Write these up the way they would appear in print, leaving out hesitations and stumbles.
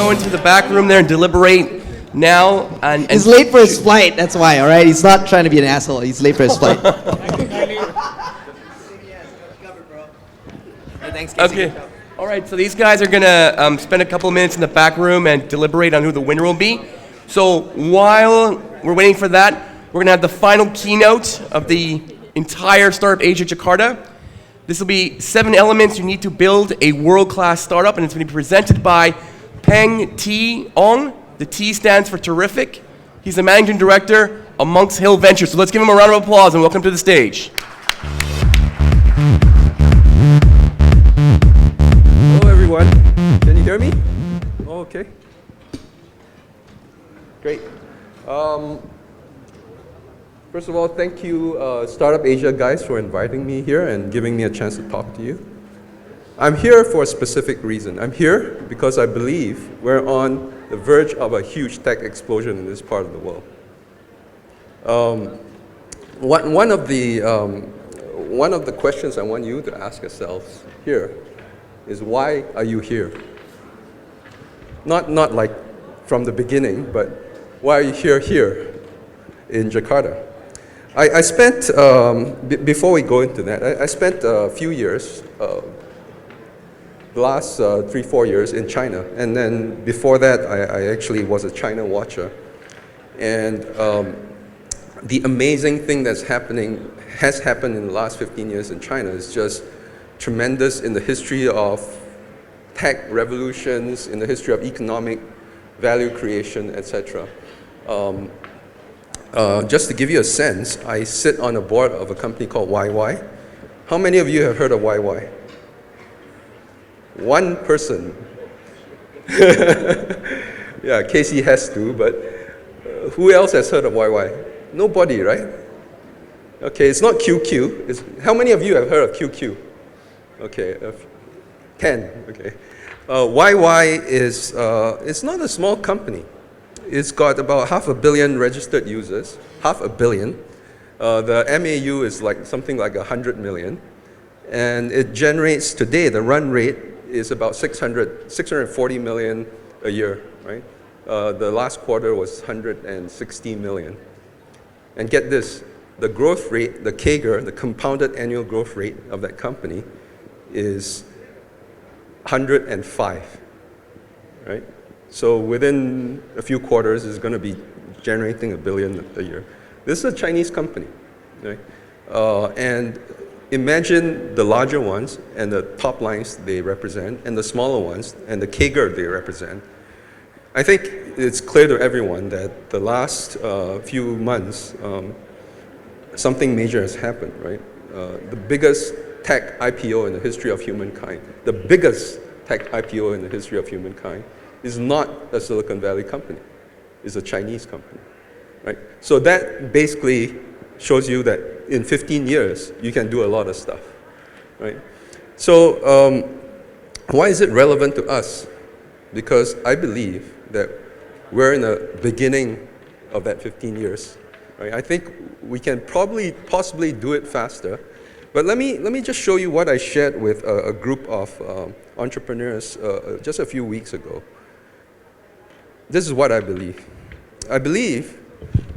go into the back room there and deliberate now. And he's late for his flight, that's why, all right? He's not trying to be an asshole. He's late for his flight. Okay. All right, so these guys are going to spend a couple of minutes in the back room and deliberate on who the winner will be. So while we're waiting for that, we're going to have the final keynote of the entire Startup Asia Jakarta. This will be 7 elements you need to build a world-class startup, and it's going to be presented by Peng T. Ong. The T stands for terrific. He's the managing director of Monks Hill Ventures. So let's give him a round of applause and welcome to the stage. Hello, everyone. Can you hear me? Oh, okay. Great. First of all, thank you, Startup Asia guys, for inviting me here and giving me a chance to talk to you. I'm here for a specific reason. I'm here because I believe we're on the verge of a huge tech explosion in this part of the world. One of the questions I want you to ask yourselves here is, why are you here? Not like from the beginning, but why are you here in Jakarta? I spent, before we go into that, I spent a few years, the last 3-4 years in China. And then before that, I actually was a China watcher. And the amazing thing has happened in the last 15 years in China is just tremendous in the history of tech revolutions, in the history of economic value creation, etc. Just to give you a sense, I sit on a board of a company called YY. How many of you have heard of YY? One person. Yeah, Casey has to, but who else has heard of YY? Nobody, right? Okay, it's not QQ. How many of you have heard of QQ? Okay, 10, okay. YY is, it's not a small company. It's got about 500 million registered users, 500 million. The MAU is like something like 100 million. And it generates today, the run rate is about 640 million a year, right? The last quarter was 160 million. And get this, the growth rate, the CAGR, the compounded annual growth rate of that company is 105, right? So within a few quarters, it's going to be generating $1 billion a year. This is a Chinese company, right? And imagine the larger ones and the top lines they represent, and the smaller ones and the CAGR they represent. I think it's clear to everyone that the last few months, something major has happened, right? The biggest tech IPO in the history of humankind, the biggest tech IPO in the history of humankind, is not a Silicon Valley company. It's a Chinese company, right? So that basically shows you that in 15 years, you can do a lot of stuff, right? So why is it relevant to us? Because I believe that we're in the beginning of that 15 years, right? I think we can possibly do it faster. But let me just show you what I shared with a group of entrepreneurs just a few weeks ago. This is what I believe. I believe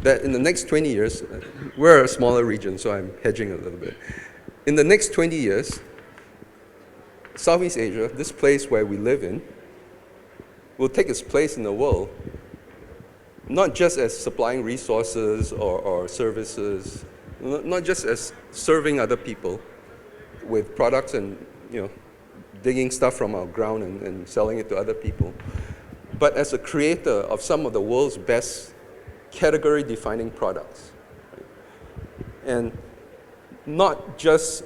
that in the next 20 years, we're a smaller region, so I'm hedging a little bit. In the next 20 years, Southeast Asia, this place where we live in, will take its place in the world, not just as supplying resources or services, not just as serving other people with products and digging stuff from our ground and selling it to other people, but as a creator of some of the world's best category-defining products. And not just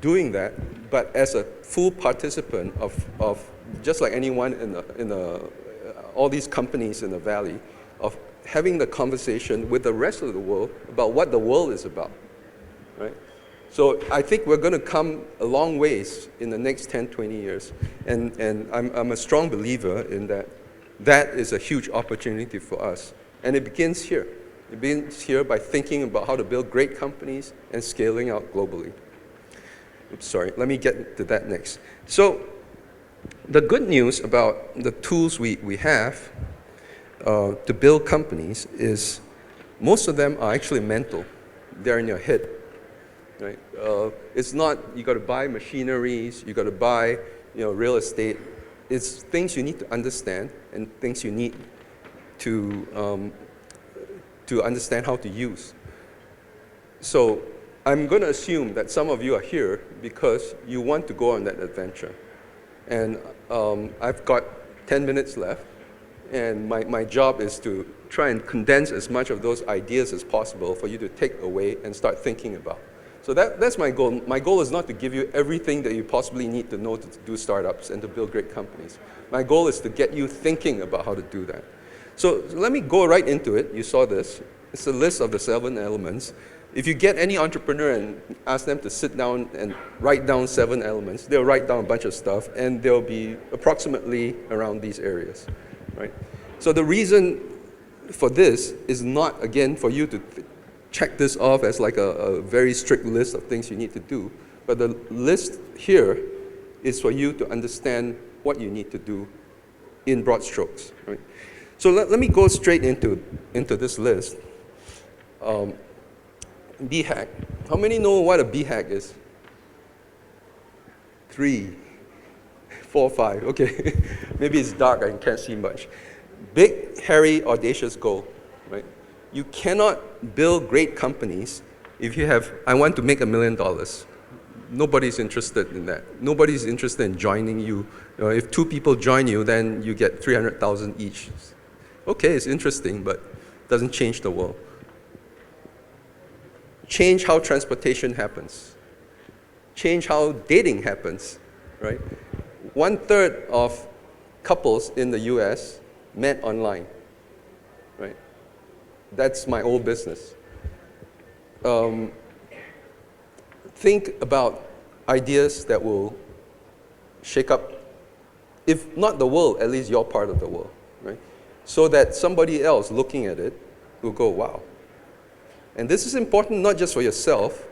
doing that, but as a full participant of just like anyone in all these companies in the valley, of having the conversation with the rest of the world about what the world is about, right? So I think we're going to come a long ways in the next 10, 20 years. And I'm a strong believer in that. That is a huge opportunity for us. And it begins here. It begins here by thinking about how to build great companies and scaling out globally. Oops, sorry. Let me get to that next. So The good news about the tools we have to build companies is most of them are actually mental. They're in your head, right? It's not you got to buy machineries, you got to buy real estate. It's things you need to understand and things you need to understand how to use. So I'm going to assume that some of you are here because you want to go on that adventure. And I've got 10 minutes left, and my job is to try and condense as much of those ideas as possible for you to take away and start thinking about. So that's my goal. My goal is not to give you everything that you possibly need to know to do startups and to build great companies. My goal is to get you thinking about how to do that. So let me go right into it. You saw this. It's a list of the 7 elements. If you get any entrepreneur and ask them to sit down and write down 7 elements, they'll write down a bunch of stuff, and they'll be approximately around these areas, right? So the reason for this is not, again, for you to check this off as like a very strict list of things you need to do, but the list here is for you to understand what you need to do in broad strokes, right? So let me go straight into this list. B-hack. How many know what a B-hack is? 3, 4, 5. Okay. Maybe it's dark, I can't see much. Big, hairy, audacious goal, right? You cannot build great companies if you have, I want to make $1 million. Nobody's interested in that. Nobody's interested in joining you. If 2 people join you, then you get 300,000 each. Okay, it's interesting, but it doesn't change the world. Change how transportation happens. Change how dating happens, right? 1/3 of couples in the US met online, right? That's my old business. Think about ideas that will shake up, if not the world, at least your part of the world, right? So that somebody else looking at it will go, wow. And this is important not just for yourself,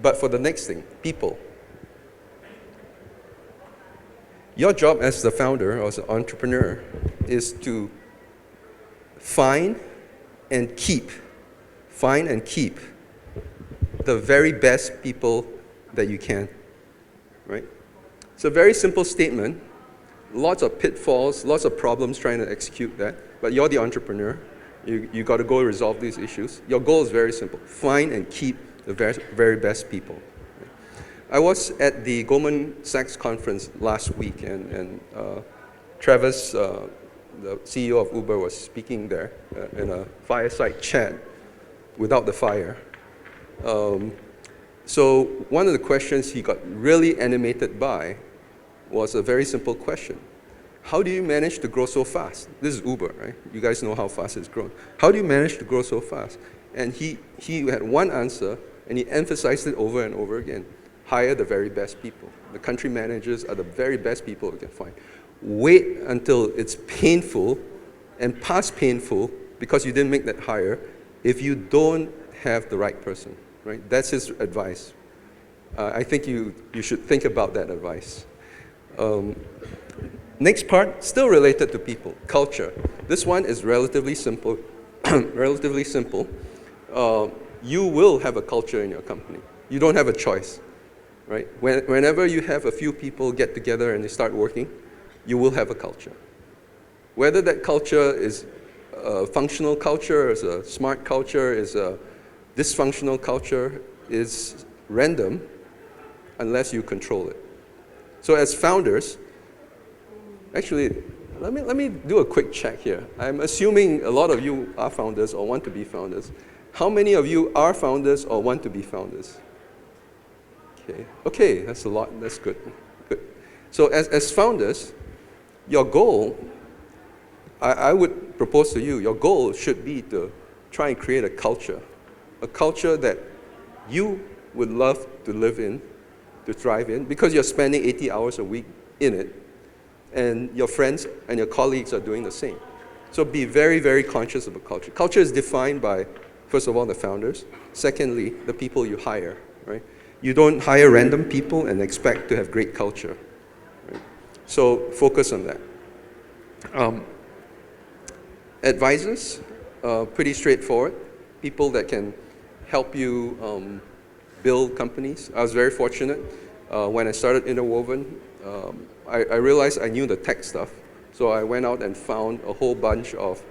but for the next thing, people. Your job as the founder or as an entrepreneur is to find and keep the very best people that you can, right? It's a very simple statement, lots of pitfalls, lots of problems trying to execute that, but you're the entrepreneur. You got to go resolve these issues. Your goal is very simple. Find and keep the very best people. I was at the Goldman Sachs conference last week, and Travis, the CEO of Uber, was speaking there in a fireside chat without the fire. So one of the questions he got really animated by was a very simple question. How do you manage to grow so fast? This is Uber, right? You guys know how fast it's grown. How do you manage to grow so fast? And he had one answer, and he emphasized it over and over again. Hire the very best people. The country managers are the very best people you can find. Wait until it's painful and past painful because you didn't make that hire if you don't have the right person, right? That's his advice. I think you should think about that advice. Next part, still related to people, culture. This one is relatively simple. Relatively simple. You will have a culture in your company. You don't have a choice, right? Whenever you have a few people get together and they start working, you will have a culture. Whether that culture is a functional culture, is a smart culture, is a dysfunctional culture, is random unless you control it. So as founders, actually, let me do a quick check here. I'm assuming a lot of you are founders or want to be founders. How many of you are founders or want to be founders? Okay, that's a lot. That's good. Good. So as founders, your goal, I would propose to you, your goal should be to try and create a culture that you would love to live in, to thrive in, because you're spending 80 hours a week in it, and your friends and your colleagues are doing the same. So be very, very conscious of a culture. Culture is defined by, first of all, the founders. Secondly, the people you hire, right? You don't hire random people and expect to have great culture. Right? So focus on that. Advisors, pretty straightforward. People that can help you build companies. I was very fortunate. When I started Interwoven, I realized I knew the tech stuff. So I went out and found a whole bunch of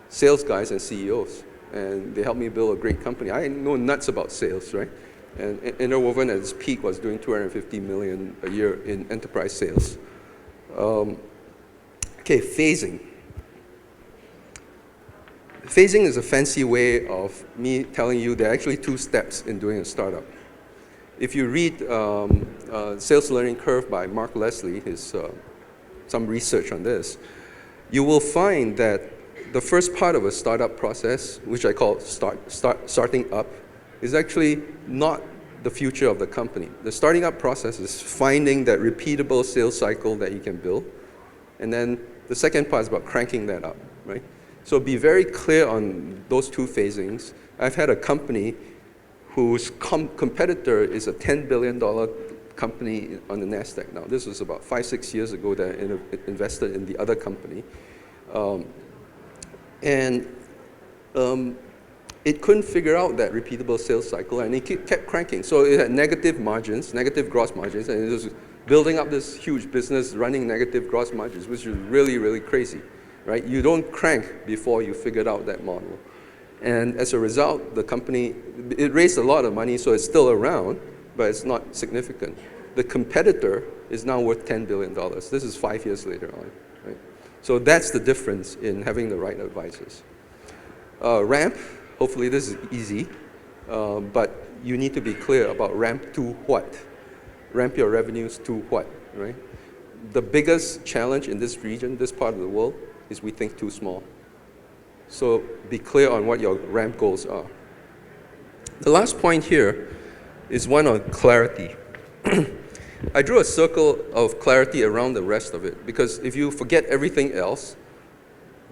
sales guys and CEOs. And they helped me build a great company. I know nuts about sales, right? And Interwoven at its peak was doing $250 million a year in enterprise sales. Okay, phasing. Phasing is a fancy way of me telling you there are actually 2 steps in doing a startup. If you read Sales Learning Curve by Mark Leslie, his some research on this, you will find that the first part of a startup process, which I call starting up, is actually not the future of the company. The starting up process is finding that repeatable sales cycle that you can build, and then the second part is about cranking that up, right? So be very clear on those 2 phasings. I've had a company whose competitor is a $10 billion company on the NASDAQ now. This was about 5-6 years ago that I invested in the other company. It couldn't figure out that repeatable sales cycle, and it kept cranking. So it had negative margins, negative gross margins, and it was building up this huge business running negative gross margins, which is really, really crazy, right? You don't crank before you figured out that model. And as a result, the company, it raised a lot of money, so it's still around, but it's not significant. The competitor is now worth $10 billion. This is 5 years later on, right? So that's the difference in having the right advisors. Ramp, hopefully this is easy, but you need to be clear about ramp to what? Ramp your revenues to what, right? The biggest challenge in this region, this part of the world, is we think too small. So be clear on what your ramp goals are. The last point here is one on clarity. I drew a circle of clarity around the rest of it, because if you forget everything else,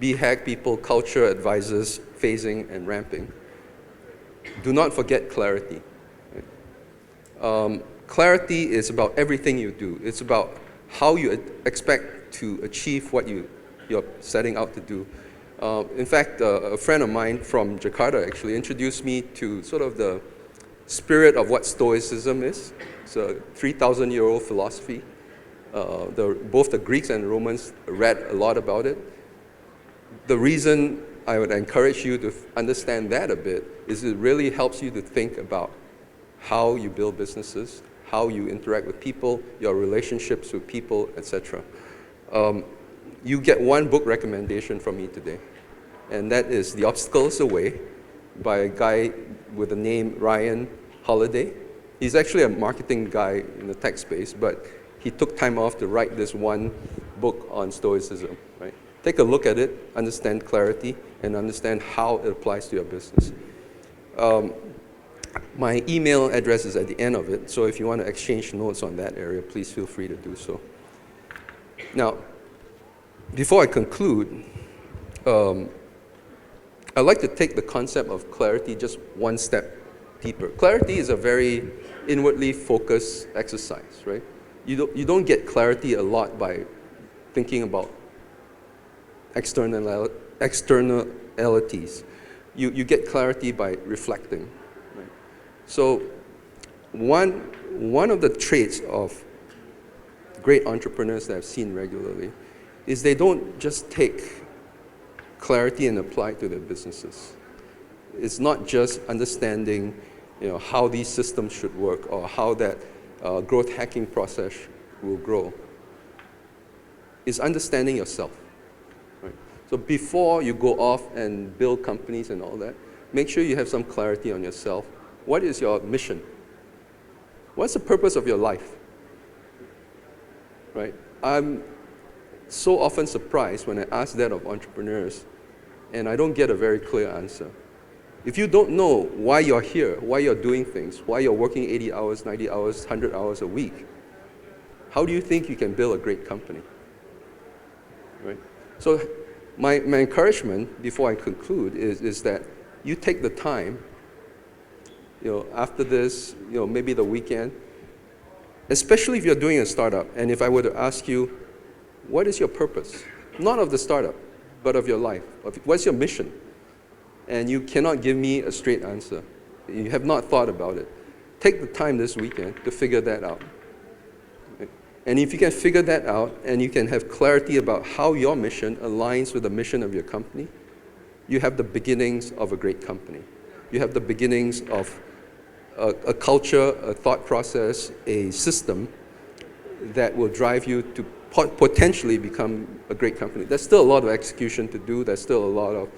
BHAG people, culture, advisors, phasing, and ramping, do not forget clarity. Clarity is about everything you do. It's about how you expect to achieve what you're setting out to do. In fact, a friend of mine from Jakarta actually introduced me to sort of the spirit of what Stoicism is. It's a 3,000-year-old philosophy. Both the Greeks and Romans read a lot about it. The reason I would encourage you to understand that a bit is it really helps you to think about how you build businesses, how you interact with people, your relationships with people, etc. You get one book recommendation from me today, and that is The Obstacle is the Way by a guy with the name Ryan Holiday. He's actually a marketing guy in the tech space, but he took time off to write this one book on Stoicism, right? Take a look at it, understand clarity, and understand how it applies to your business. My email address is at the end of it, so if you want to exchange notes on that area, please feel free to do so. Now, before I conclude, I'd like to take the concept of clarity just one step deeper. Clarity is a very inwardly focused exercise, right? You don't get clarity a lot by thinking about externalities. You get clarity by reflecting. Right? So one of the traits of great entrepreneurs that I've seen regularly is they don't just take clarity and apply it to their businesses. It's not just understanding, how these systems should work or how that growth hacking process will grow. It's understanding yourself. Right? So before you go off and build companies and all that, make sure you have some clarity on yourself. What is your mission? What's the purpose of your life? Right? I'm so often surprised when I ask that of entrepreneurs, and I don't get a very clear answer. If you don't know why you're here, why you're doing things, why you're working 80 hours, 90 hours, 100 hours a week, how do you think you can build a great company? Right? So my encouragement before I conclude is that you take the time, after this, maybe the weekend, especially if you're doing a startup, and if I were to ask you, What is your purpose? Not of the startup, but of your life. What's your mission? And you cannot give me a straight answer. You have not thought about it. Take the time this weekend to figure that out. And if you can figure that out and you can have clarity about how your mission aligns with the mission of your company, you have the beginnings of a great company. You have the beginnings of a culture, a thought process, a system that will drive you to potentially become a great company. There's still a lot of execution to do. There's still a lot of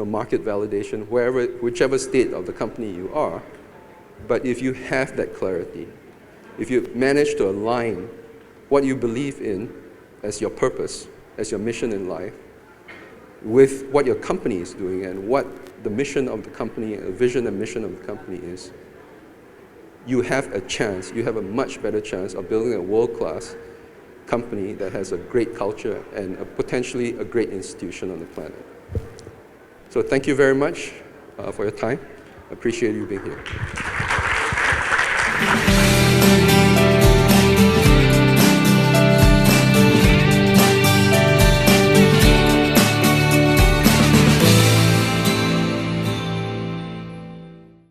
market validation, whichever state of the company you are. But if you have that clarity, if you manage to align what you believe in as your purpose, as your mission in life, with what your company is doing and what the mission of the company, the vision and mission of the company is, you have a chance, you have a much better chance of building a world-class company that has a great culture and potentially a great institution on the planet. So thank you very much for your time. I appreciate you being here.